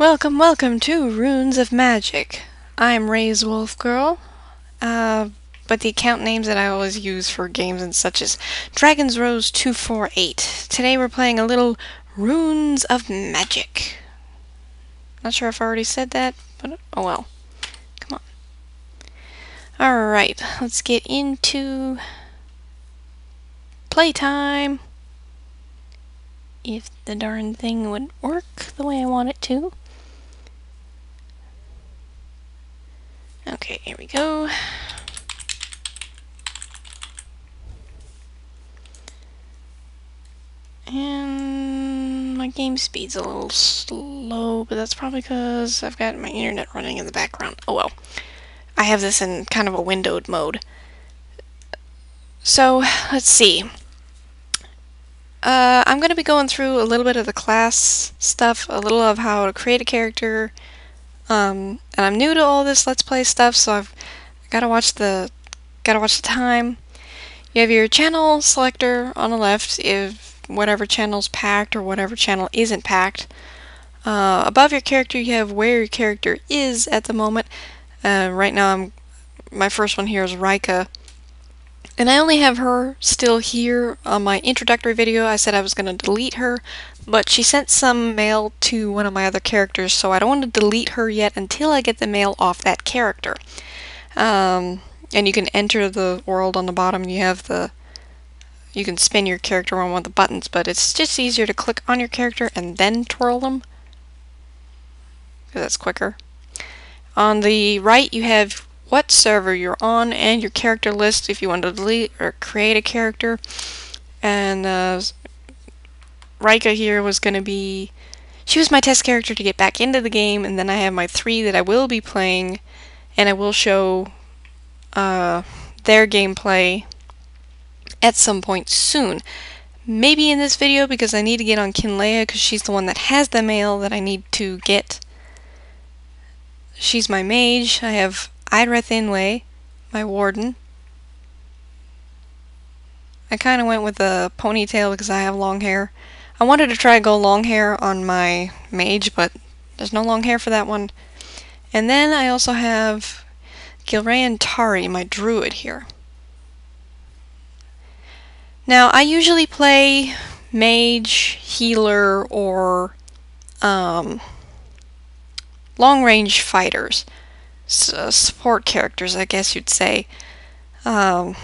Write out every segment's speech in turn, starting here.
Welcome to Runes of Magic. I'm Ray's Wolf Girl, but the account names that I always use for games and such is Dragon's Rose 248. Today we're playing a little Runes of Magic. Not sure if I already said that, but oh well. Come on. Alright, let's get into playtime. If the darn thing would work the way I want it to. Okay, here we go. And my game speed's a little slow, but that's probably because I've got my internet running in the background. Oh well. I have this in kind of a windowed mode. So, let's see. I'm going to be going through a little bit of the class stuff, a little of how to create a character. And I'm new to all this Let's Play stuff, so I've gotta watch the time. You have your channel selector on the left if whatever channel's packed or whatever channel isn't packed. Above your character you have where your character is at the moment. Right now my first one here is Rika. And I only have her still here. On my introductory video I said I was going to delete her, but she sent some mail to one of my other characters, so I don't want to delete her yet until I get the mail off that character. And you can enter the world on the bottom. You can spin your character around with the buttons, but it's just easier to click on your character and then twirl them, because that's quicker. On the right you have what server you're on and your character list if you want to delete or create a character. And Rika here was going to be... she was my test character to get back into the game, and then I have my 3 that I will be playing, and I will show their gameplay at some point soon. Maybe in this video, because I need to get on Kinleia, because she's the one that has the mail that I need to get. She's my mage. I have Idreth Inway, my warden. I kind of went with a ponytail because I have long hair. I wanted to try to go long hair on my mage, but there's no long hair for that one. And then I also have Gilrayan Tari, my druid here. Now, I usually play mage, healer, or long-range fighters. Support characters, I guess you'd say. One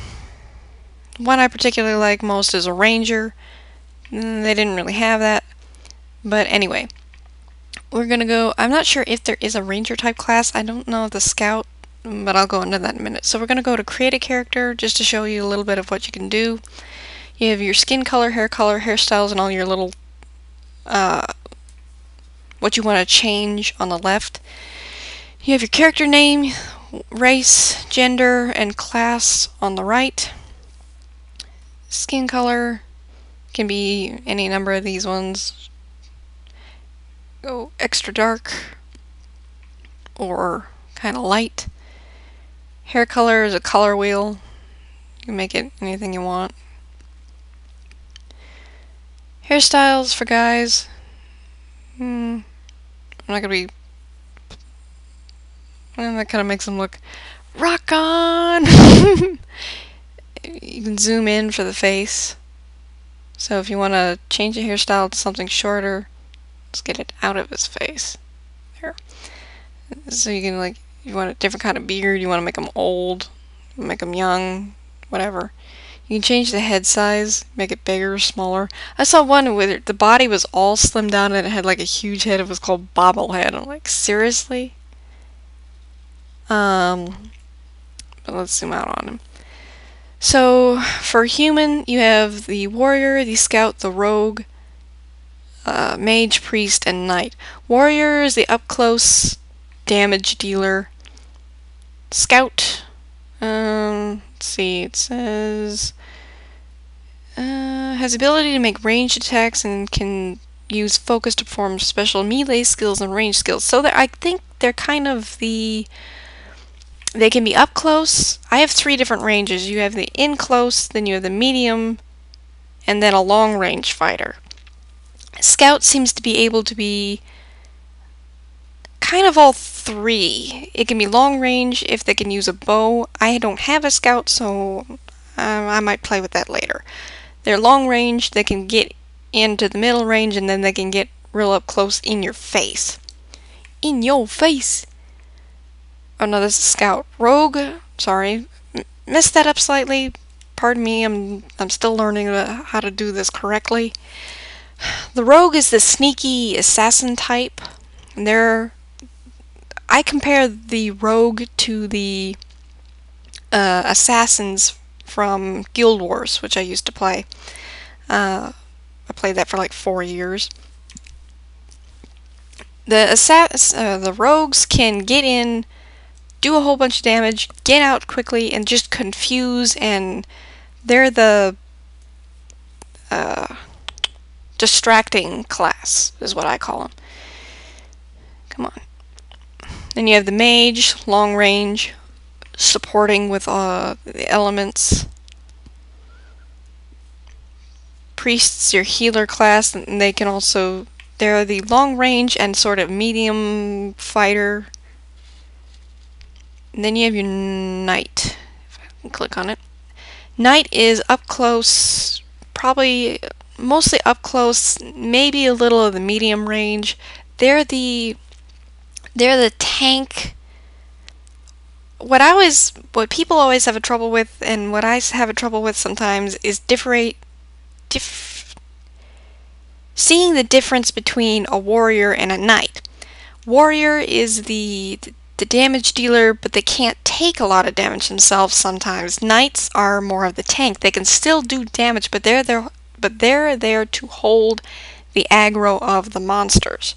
I particularly like most is a ranger. They didn't really have that. But anyway, we're gonna go... I'm not sure if there is a ranger type class. I don't know the scout, but I'll go into that in a minute. So we're gonna go to create a character just to show you a little bit of what you can do. You have your skin color, hairstyles, and all your little what you want to change on the left. You have your character name, race, gender, and class on the right. Skin color can be any number of these ones. Go extra dark or kind of light. Hair color is a color wheel. You can make it anything you want. Hairstyles for guys. I'm not gonna be... and that kind of makes them look rock on. You can zoom in for the face. So if you want to change the hairstyle to something shorter, let's get it out of his face. There. So you can, like, you want a different kind of beard, you want to make them old, make them young, whatever. You can change the head size, make it bigger or smaller. I saw one where the body was all slimmed down and it had like a huge head. It was called Bobblehead. I'm like, seriously? But let's zoom out on him. So, for human, you have the warrior, the scout, the rogue, mage, priest, and knight. Warrior is the up-close damage dealer. Scout, let's see, it says... has the ability to make ranged attacks and can use focus to perform special melee skills and range skills. So I think they're kind of the... they can be up close. I have 3 different ranges. You have the in close, then you have the medium, and then a long range fighter. Scout seems to be able to be kind of all three. It can be long range if they can use a bow. I don't have a scout, so I might play with that later. They're long range, they can get into the middle range, and then they can get real up close in your face. In your face! Oh no, this is scout. Rogue, sorry, messed that up slightly. Pardon me, I'm still learning how to do this correctly. The rogue is the sneaky assassin type. I compare the rogue to the assassins from Guild Wars, which I used to play. I played that for like 4 years. The rogues can get in, do a whole bunch of damage, get out quickly, and just confuse, and they're the distracting class, is what I call them. Come on. Then you have the mage, long range, supporting with the elements. Priests, your healer class, and they're the long range and sort of medium fighter. And then you have your knight. If I can click on it. Knight is up close, probably mostly up close, maybe a little of the medium range. They're the tank. What people always have a trouble with, and what I have a trouble with sometimes, is seeing the difference between a warrior and a knight. Warrior is the damage dealer, but they can't take a lot of damage themselves sometimes. Knights are more of the tank. They can still do damage, but they're there to hold the aggro of the monsters.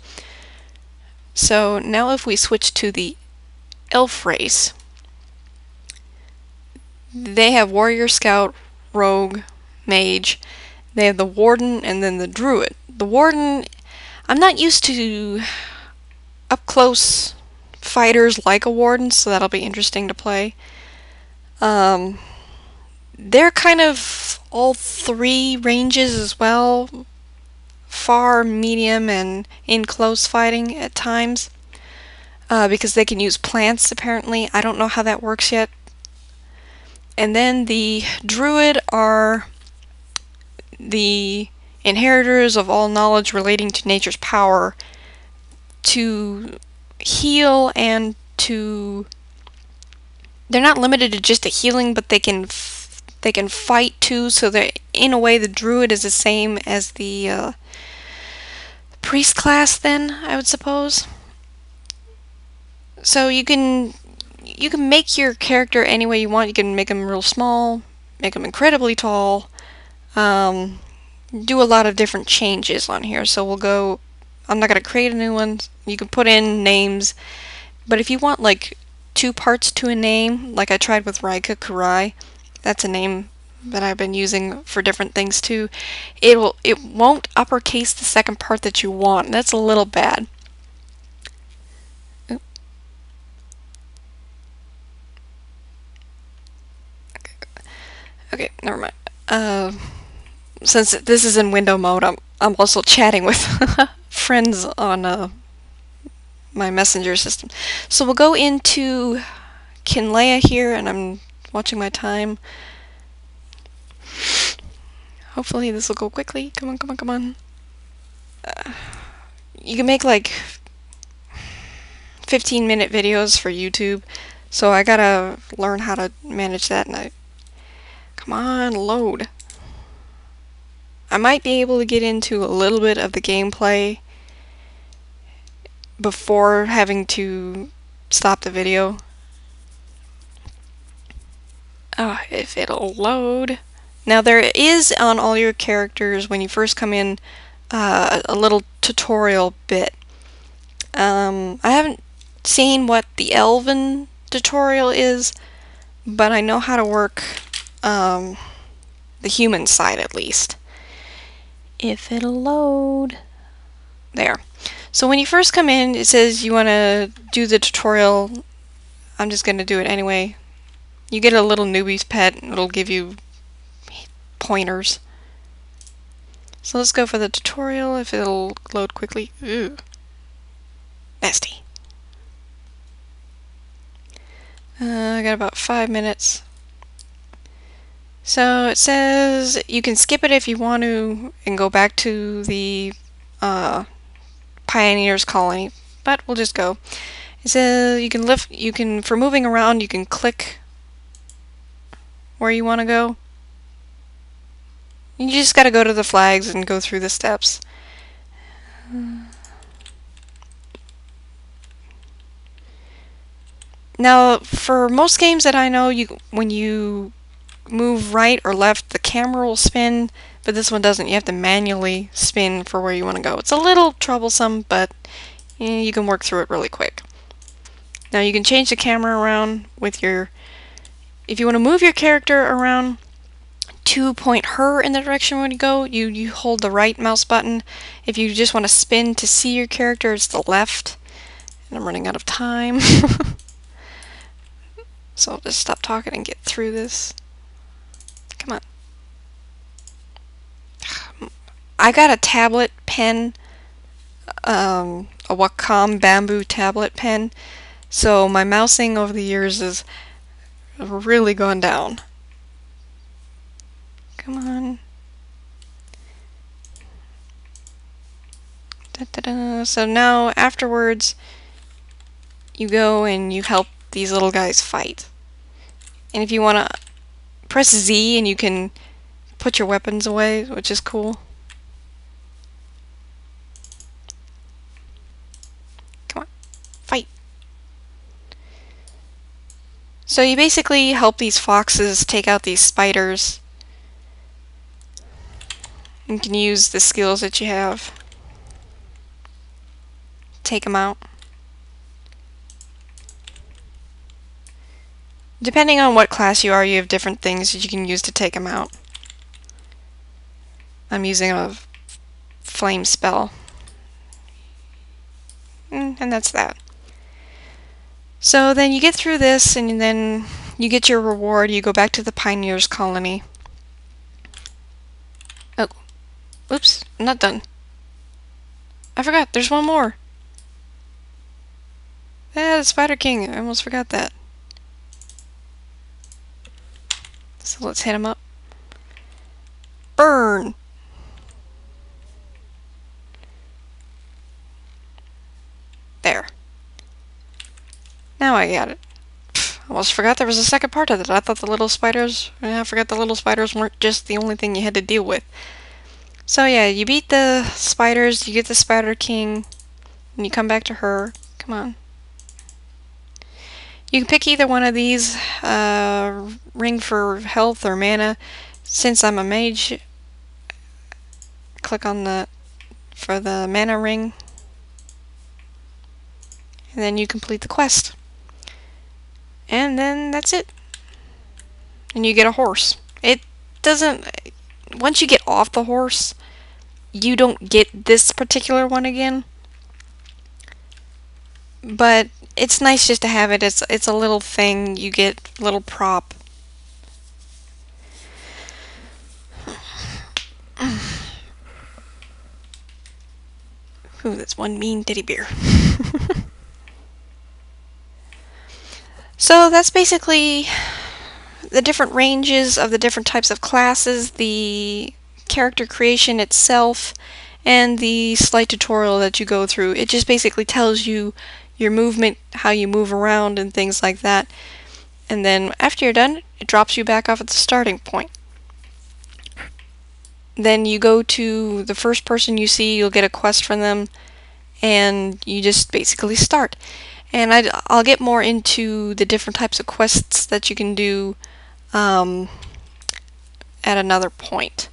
So now if we switch to the elf race, they have warrior, scout, rogue, mage. They have the warden and then the druid. The warden, I'm not used to up close fighters like a warden, so that'll be interesting to play. They're kind of all three ranges as well. Far, medium, and in close fighting at times. Because they can use plants, apparently. I don't know how that works yet. And then the druid are the inheritors of all knowledge relating to nature's power to heal and to... They're not limited to just the healing, but they can fight too, so that in a way the druid is the same as the priest class then, I would suppose. So you can make your character any way you want. You can make them real small, make them incredibly tall, do a lot of different changes on here. So we'll go, I'm not going to create a new one. You can put in names, but if you want like 2 parts to a name, like I tried with Raika Kurai, that's a name that I've been using for different things too, it won't uppercase the second part that you want. That's a little bad. Okay, never mind. Since this is in window mode, I'm also chatting with friends on my messenger system. So we'll go into Kinlea here, and I'm watching my time. Hopefully this will go quickly. Come on, come on, come on. You can make like 15-minute videos for YouTube, so I gotta learn how to manage that, and come on, load. I might be able to get into a little bit of the gameplay before having to stop the video. If it'll load. Now there is on all your characters, when you first come in, a little tutorial bit. I haven't seen what the Elven tutorial is, but I know how to work the human side at least. If it'll load. There. So when you first come in, it says you want to do the tutorial. I'm just going to do it anyway. You get a little newbie's pet, and it'll give you pointers. So let's go for the tutorial, if it'll load quickly. Ooh. Nasty. I got about 5 minutes. So it says you can skip it if you want to and go back to the Pioneers colony, but we'll just go. It says for moving around, you can click where you want to go. You just got to go to the flags and go through the steps. Now, for most games that I know, when you move right or left, the camera will spin, but this one doesn't. You have to manually spin for where you want to go. It's a little troublesome, but you can work through it really quick. Now you can change the camera around with if you want to move your character around to point her in the direction you want to go, you hold the right mouse button. If you just want to spin to see your character, it's the left. And I'm running out of time. So I'll just stop talking and get through this. Come on. I got a tablet pen, a Wacom bamboo tablet pen, so my mousing over the years has really gone down. Come on. Da-da-da. So now, afterwards, you go and you help these little guys fight. And if you want to press Z and you can put your weapons away, which is cool. Come on, fight. So you basically help these foxes take out these spiders. You can use the skills that you have. Take them out. Depending on what class you are, you have different things that you can use to take them out. I'm using a flame spell. And that's that. So then you get through this, and then you get your reward. You go back to the Pioneers colony. Oh, oops, I'm not done. I forgot, there's one more. Yeah, the Spider King, I almost forgot that. So let's hit him up. Burn! There. Now I got it. I almost forgot there was a second part of it. I thought the little spiders... I forgot the little spiders weren't just the only thing you had to deal with. So yeah, you beat the spiders, you get the Spider King, and you come back to her. Come on. You can pick either one of these, ring for health or mana. Since I'm a mage, click on for the mana ring, and then you complete the quest. And then that's it. And you get a horse. It doesn't... Once you get off the horse, you don't get this particular one again. But it's nice just to have it. It's a little thing. You get a little prop. Ooh, that's one mean teddy bear. So that's basically the different ranges of the different types of classes, the character creation itself, and the slight tutorial that you go through. It just basically tells you your movement, how you move around, and things like that. And then after you're done, it drops you back off at the starting point. Then you go to the first person you see, you'll get a quest from them, and you just basically start. And I'll get more into the different types of quests that you can do at another point.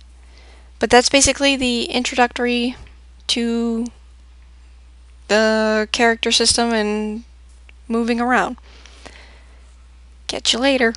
But that's basically the introductory to the character system and moving around. Catch you later.